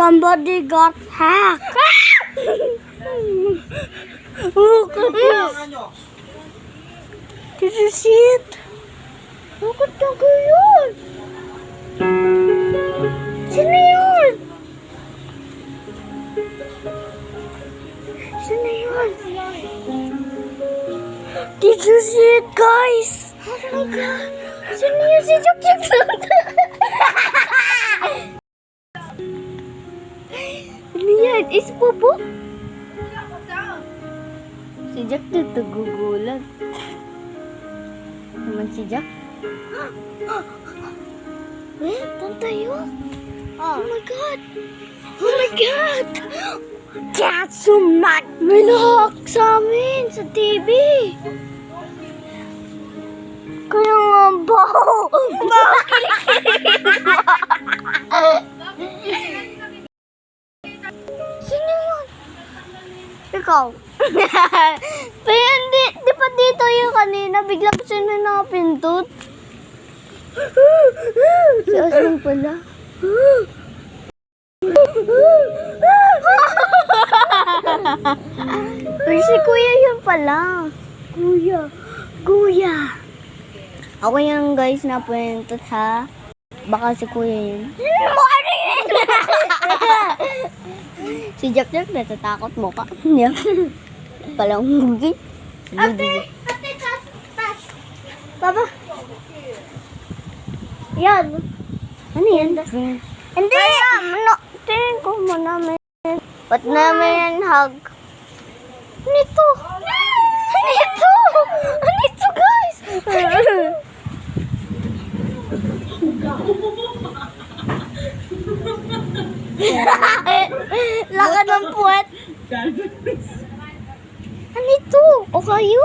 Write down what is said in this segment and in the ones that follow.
Somebody got hacked. Look at this. Did you see it? Look at the yun. Sino yun? Sino yun? Did you see it, guys? Oh my God. Sino yun? Si Chok-Chok. Ano yan? Is Popo? Si Jack dito gugulat. Naman si Jack. Eh, tayo. Oh my God. Oh my God. That's so mad. May nahak sa amin sa TV. Kaya nga ba? Sino yun? Ikaw. Pero hindi, di pa dito yung kanina. Biglang sino nakapindot. Si Osman pala. Ay, si Kuya yun pala. Kuya. Ako yung guys na pinindot ha. Baka si Kuya yun. Si Jack natatakot mo ka. Niya. Palang hugin. Ate, tas. Baba. Yan. Ano yan? Hindi. No. Tingin ko mo namin. Ba't namin hug? Nito. Nito guys. Laka ng puwet. Ano ito? O kayo?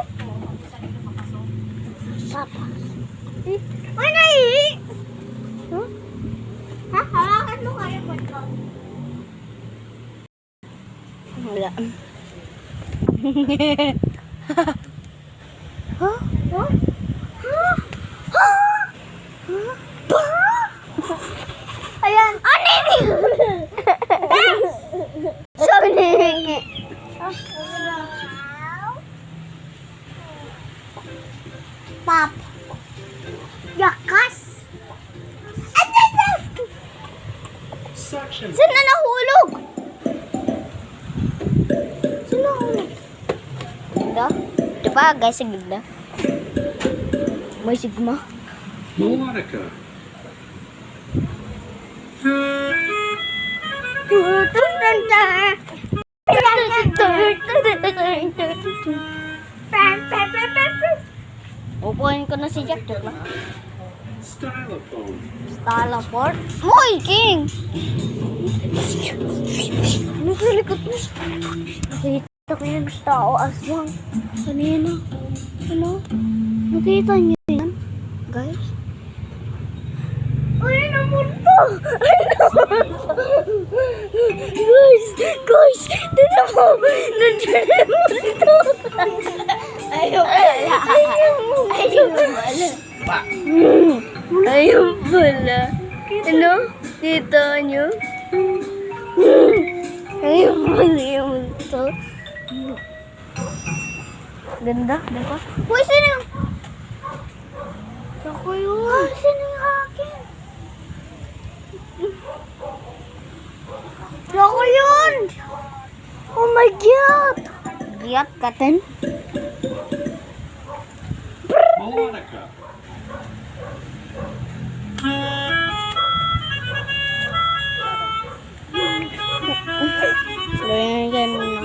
Papa. Ay, naihi! Huh? Ha? Hawakan mo kayo po ito. Wala. Huh? Huh? Ayan. Ano yun? Sabi ni Ricky. Pop. Yakas. Saan na nahulog? Saan nahulog? Ganda? Diba guys, ganda? May sigma. Monica. Upuin ko na si Jack, diba? Stylophone. Stylophone? Moy, King! Ano sa likod mo? Nakita ko yung tao, aswang. Kanina. Ano? Nakita niyo yan? Guys? Ay, namunta! Guys! Tignan mo! Nandiyan namunta! Ayaw pala. Ano? Kita nyo? Ayaw pala yung multo. Ganda, diba? Uy, sino? Ako yun. Sino yung akin? Ako yun! Oh my God! Giyat ka din? Monica. Ganyan lang.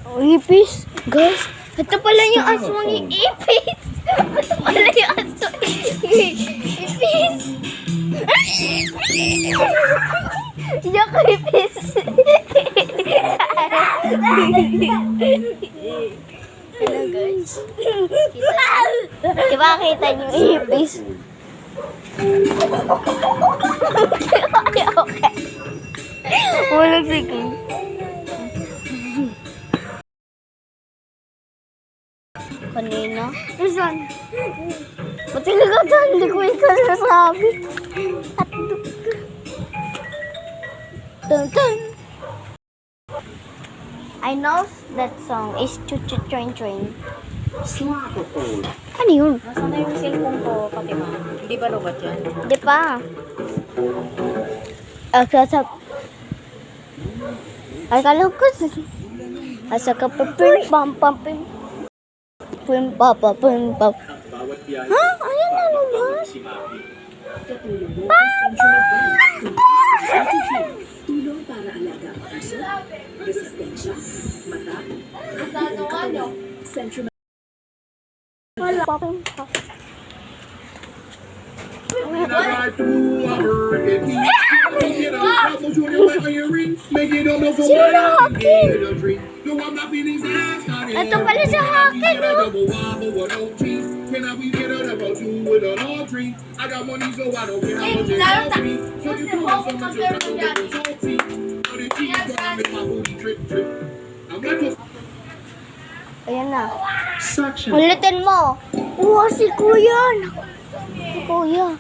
Oh, ipis. Guys, ito pala yung aswang yung ipis. Ito pala yung aswang ipis. Yung ipis. Ano guys? Diba kita niyo yung ipis? Okay. Walang sige. Kanina? Saan? Ba't hindi ko dyan? Hindi ko ikaw nasabi. At Dun, dun. I know that song is Choo Choo Train Train. Slapperphone. Ano yun? Nasaan na yung cellphone ko, Fatima? Hindi ba robot yan? Di pa. Asasap. Akala ko asa ka pa pim pam pam pim. Pim papa pim pam. Ha? Ayan na lumabas. Tulong para alaga ang puso, resistensya, mata, at buong katawan. Centrum Wala pa pim pam. Ito pala sa akin, no? Ayan na. Suction. Ulitin mo. Wow, si Kuya. Si Kuya.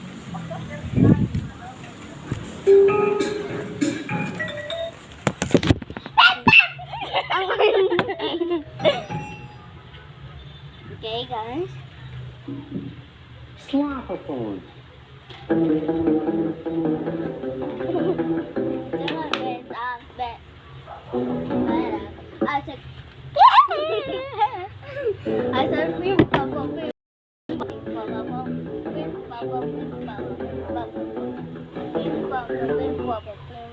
Okay, guys. Slapperphone. I said, pim, papa, pim, papa, pim, papa, pim, papa, pim, papa, pim, papa, pim.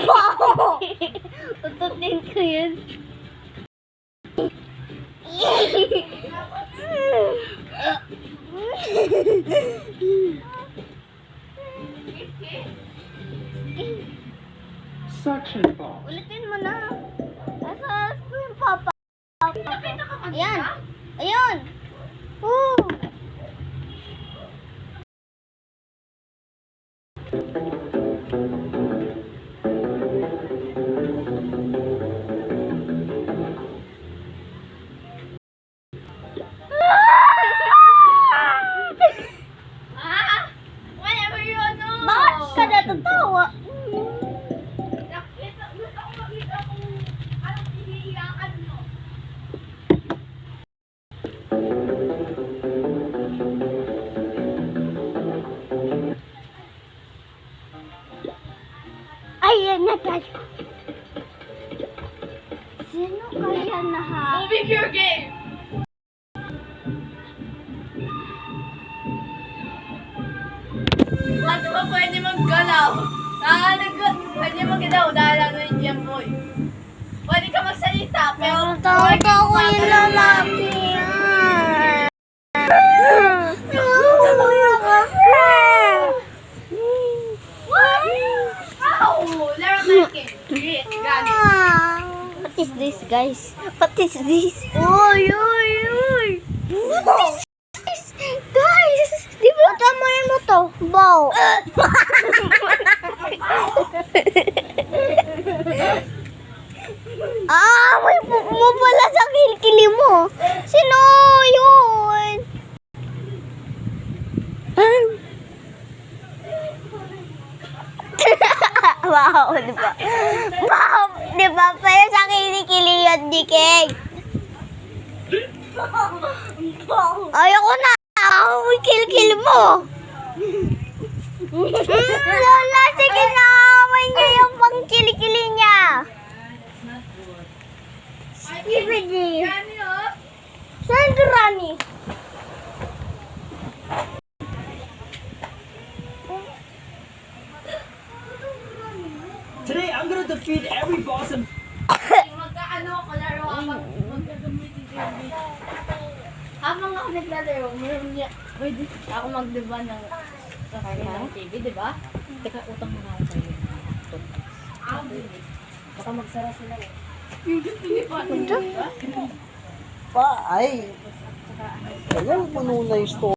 Wow! Tututin ko yun. Suction ball. Ulitin mo na. Asa yung papa? Ayan. Ayan. Woo! Bakit ka natatawa? Ayan na tayo. Sino kaya na Moving your game! Ba't ba pwede maggalaw? Pwede maggalaw dahil ano yung Jam Boy. Pwede ka magsalita, pero... Tawa ko yung lalaki. Wow! Laro tayo game. Galit. What is this, guys? What is this? Oy, oy, oy! What is this? Guys! Di ba? Tamayin mo to. Bow. May mo pala sa kilikili mo. Sino yun? Wow, di ba? Wow, di ba? Pero sa kilikili yun, Dikeng. Ayoko na. Ako kilikili mo. Lola, sige na. Away niya yung pang kilikili niya. Skibidi. Saan ka, Rani? Today, I'm gonna defeat every boss in Magkaano ako laro habang magkagamitin ko yung video. Habang ako naglalaro, meron niya, pwede ako magdiba ng sakay ng TV, di ba? Teka, utang mo na ako sa'yo. Baka magsara sila eh. Pa, ay. Alam mo na yung story.